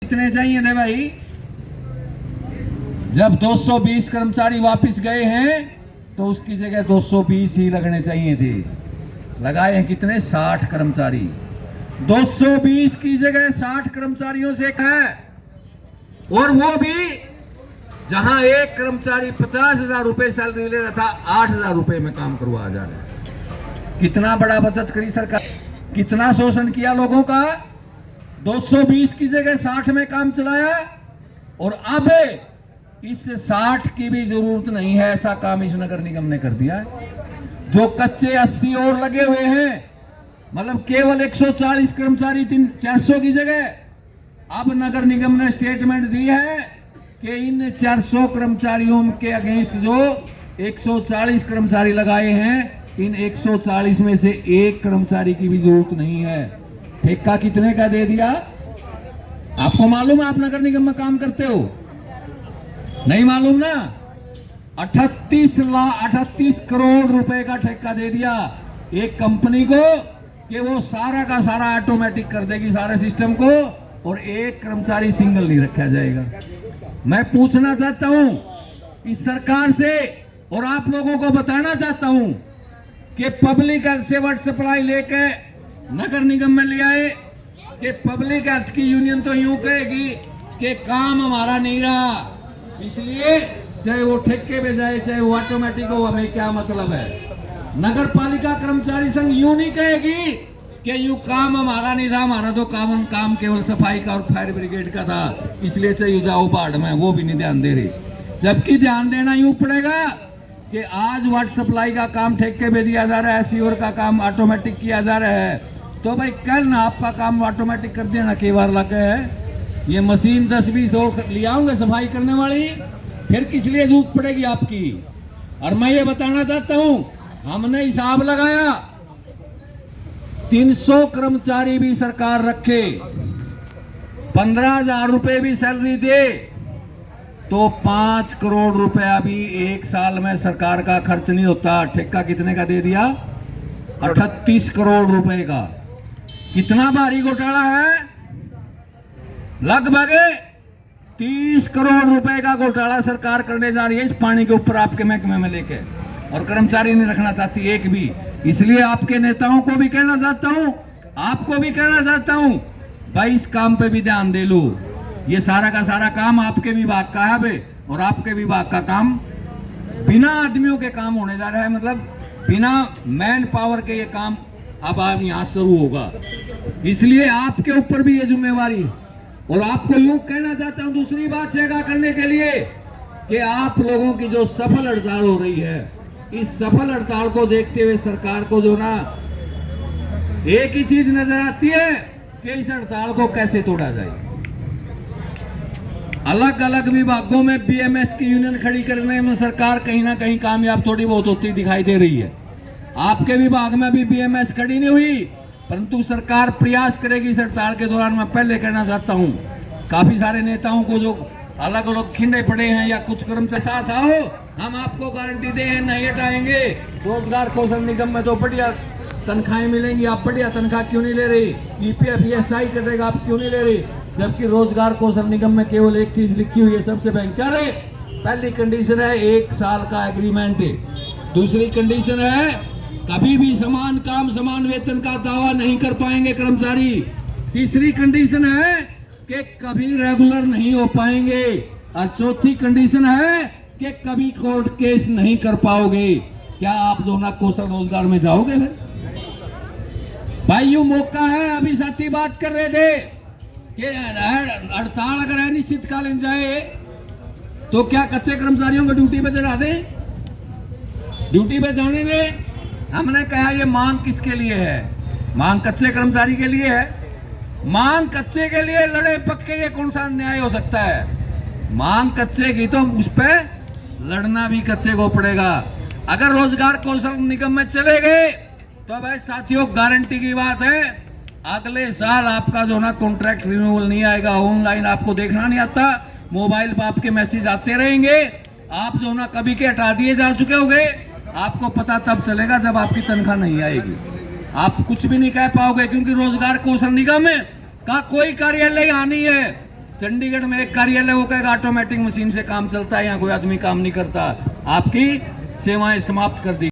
कितने चाहिए थे भाई? जब 220 कर्मचारी वापस गए हैं तो उसकी जगह 220 ही लगने चाहिए थे। लगाए हैं कितने? 60 कर्मचारी। 220 की जगह 60 कर्मचारियों से है, और वो भी जहां एक कर्मचारी 50,000 रुपए सैलरी ले रहा था, 8,000 रुपए में काम करवा जा रहा है। कितना बड़ा बचत करी सरकार, कितना शोषण किया लोगों का। 220 की जगह 60 में काम चलाया, और अब इस 60 की भी जरूरत नहीं है, ऐसा काम इस नगर निगम ने कर दिया है। जो कच्चे 80 और लगे हुए हैं, मतलब केवल 140 कर्मचारी 400 की जगह, अब नगर निगम ने स्टेटमेंट दी है कि इन 400 कर्मचारियों के अगेंस्ट जो 140 कर्मचारी लगाए हैं, इन 140 में से एक कर्मचारी की भी जरूरत नहीं है। ठेका कितने का दे दिया? आपको मालूम है? आप नगर निगम में काम करते हो, नहीं मालूम ना? 38 करोड़ रुपए का ठेका दे दिया एक कंपनी को कि वो सारा का सारा ऑटोमेटिक कर देगी सारे सिस्टम को, और एक कर्मचारी सिंगल नहीं रखा जाएगा। मैं पूछना चाहता हूं इस सरकार से, और आप लोगों को बताना चाहता हूं कि पब्लिक हेल्थ से वाटर सप्लाई लेके नगर निगम में ले आए कि पब्लिक हेल्थ की यूनियन तो यूं कहेगी कि काम हमारा नहीं रहा, इसलिए चाहे वो ठेके पे जाए चाहे वो ऑटोमेटिक हो, हमें क्या मतलब है। नगर पालिका कर्मचारी संघ यूं नहीं कहेगी कि यूं काम हमारा नहीं था, हमारा तो काम केवल सफाई का और फायर ब्रिगेड का था, इसलिए चाहिए जाओ बाढ़ में, वो भी नहीं ध्यान दे रही। जबकि ध्यान देना यूं पड़ेगा कि आज वाटर सप्लाई का काम ठेके पे दिया जा रहा है, सीवर का काम ऑटोमेटिक किया जा रहा है, तो भाई कल ना आपका काम ऑटोमेटिक कर देना। कई बार लगे है ये मशीन 10-20 और ले आऊंगे सफाई करने वाली, फिर किस लिए जरूरत पड़ेगी आपकी। और मैं ये बताना चाहता हूं, हमने हिसाब लगाया 300 कर्मचारी भी सरकार रखे, 15,000 रुपए भी सैलरी दे, तो 5 करोड़ रुपया भी एक साल में सरकार का खर्च नहीं होता। ठेका कितने का दे दिया? 38 करोड़ रुपए का। कितना भारी घोटाला है? लगभग 30 करोड़ रुपए का घोटाला सरकार करने जा रही है इस पानी के ऊपर आपके महकमे में लेके, और कर्मचारी नहीं रखना चाहती एक भी। इसलिए आपके नेताओं को भी कहना चाहता हूं, आपको भी कहना चाहता हूं, भाई इस काम पे भी ध्यान दे लो। ये सारा का सारा काम आपके विभाग का है बे, और आपके विभाग का काम बिना आदमियों के काम होने जा रहा है, मतलब बिना मैन पावर के ये काम अब यहां शुरू होगा। इसलिए आपके ऊपर भी ये जिम्मेवारी, और आपको यूं कहना चाहता हूं दूसरी बात से आगाह करने के लिए कि आप लोगों की जो सफल हड़ताल हो रही है, इस सफल हड़ताल को देखते हुए सरकार को जो ना एक ही चीज नजर आती है कि इस हड़ताल को कैसे तोड़ा जाए। अलग अलग विभागों में बीएमएस की यूनियन खड़ी करने में सरकार कहीं ना कहीं कामयाब थोड़ी बहुत होती दिखाई दे रही है। आपके विभाग में भी बीएमएस खड़ी नहीं हुई, परंतु सरकार प्रयास करेगी इस हड़ताल के दौरान। मैं पहले कहना चाहता हूं, काफी सारे नेताओं को जो अलग अलग खिंडे पड़े हैं या कुछ कर्म के साथ आओ, हम आपको गारंटी दे नहीं हटाएंगे। रोजगार कौशल निगम में तो बढ़िया तनख्वाहें मिलेंगी, आप बढ़िया तनख्वाह क्यों नहीं ले रही? ईपीएफ ईएसआई कटेगा, आप क्यों नहीं ले रही? जबकि रोजगार कौशल निगम में केवल एक चीज लिखी हुई है, सबसे भयंकर है। पहली कंडीशन है 1 साल का एग्रीमेंट है। दूसरी कंडीशन है कभी भी समान काम समान वेतन का दावा नहीं कर पाएंगे कर्मचारी। तीसरी कंडीशन है कि कभी रेगुलर नहीं हो पाएंगे, और चौथी कंडीशन है कि कभी कोर्ट केस नहीं कर पाओगे। क्या आप दोनों कौशल रोजगार में जाओगे? भाई यू मौका है, अभी साथी बात कर रहे थे कि हड़ताल अगर अनिश्चितकालीन जाए तो क्या कच्चे कर्मचारियों को ड्यूटी पे चढ़ा दें? ड्यूटी पे जाने दें? हमने कहा ये मांग किसके लिए है? मांग कच्चे कर्मचारी के लिए है। मांग कच्चे के लिए लड़े पक्के, ये कौन सा न्याय हो सकता है? मांग कच्चे की तो उस पर लड़ना भी कच्चे को पड़ेगा। अगर रोजगार कौशल निगम में चले गए तो भाई साथियों गारंटी की बात है, अगले साल आपका जो ना कॉन्ट्रैक्ट रिन्यूअल नहीं आएगा। ऑनलाइन आपको देखना नहीं आता, मोबाइल पर आपके मैसेज आते रहेंगे, आप जो ना कभी के हटा दिए जा चुके होंगे। आपको पता तब चलेगा जब आपकी तनख्वाह नहीं आएगी। आप कुछ भी नहीं कह पाओगे, क्योंकि रोजगार कौशल निगम का कोई कार्यालय यहाँ नहीं है। चंडीगढ़ में एक कार्यालय वो कहेगा ऑटोमेटिक मशीन से काम चलता है, यहाँ कोई आदमी काम नहीं करता, आपकी सेवाएं समाप्त कर दी।